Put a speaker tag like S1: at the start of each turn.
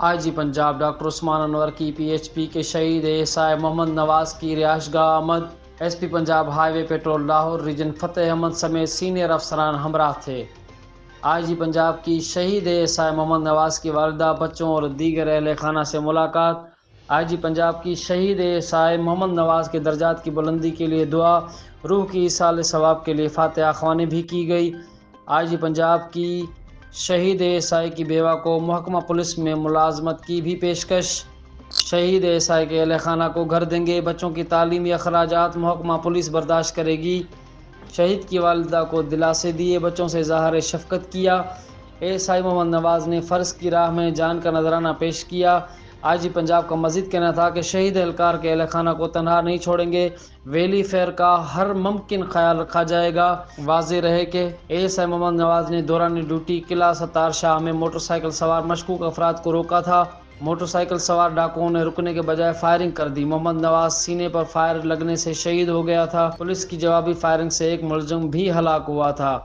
S1: آئی جی Punjab doctor عثمان انور کی P H P کے شہید ایسائی محمد نواز کی رہائش گاہ آمد۔ ایس پی پنجاب ہائی وے پیٹرول لاہور ریجن فتح احمد سمیت سینئر افسران ہمراہ تھے۔ آئی جی پنجاب کی شہید ایسائی محمد نواز کی والدہ، بچوں اور دیگر اہل خانہ سے ملاقات۔ آئی جی پنجاب کی شہید ایسائی محمد نواز کے درجات کی بلندی کے لیے دعا، روح کی ایصال ثواب کے لیے فاتحہ خوانی بھی کی گئی۔ آئی جی پنجاب کی شہید ایسائی کی بیوہ کو محکمہ پولیس میں ملازمت کی بھی پیشکش۔ شہید ایسائی کے اہل خانہ کو گھر دیں گے، بچوں کی تعلیمی اخراجات محکمہ پولیس برداشت کرے گی۔ شہید کی والدہ کو دلاسے دیے، بچوں سے اظہار شفقت کیا۔ ایسائی محمد نواز نے فرض کی راہ میں جان کا نذرانہ پیش کیا۔ آئی جی پنجاب کا مزید کہنا تھا کہ شہید اہلکار کے اہل خانہ کو تنہا نہیں چھوڑیں گے، ویلی فیئر کا ہر ممکن خیال رکھا جائے گا۔ واضح رہے کہ ایسائی محمد نواز نے دوران ڈیوٹی قلعہ ستار شاہ میں موٹر سائیکل سوار مشکوک افراد کو روکا تھا۔ موٹر سائیکل سوار ڈاکوؤں نے رکنے کے بجائے فائرنگ کر دی۔ محمد نواز سینے پر فائر لگنے سے شہید ہو گیا تھا۔ پولیس کی جوابی فائرنگ سے ایک ملزم بھی ہلاک ہوا تھا۔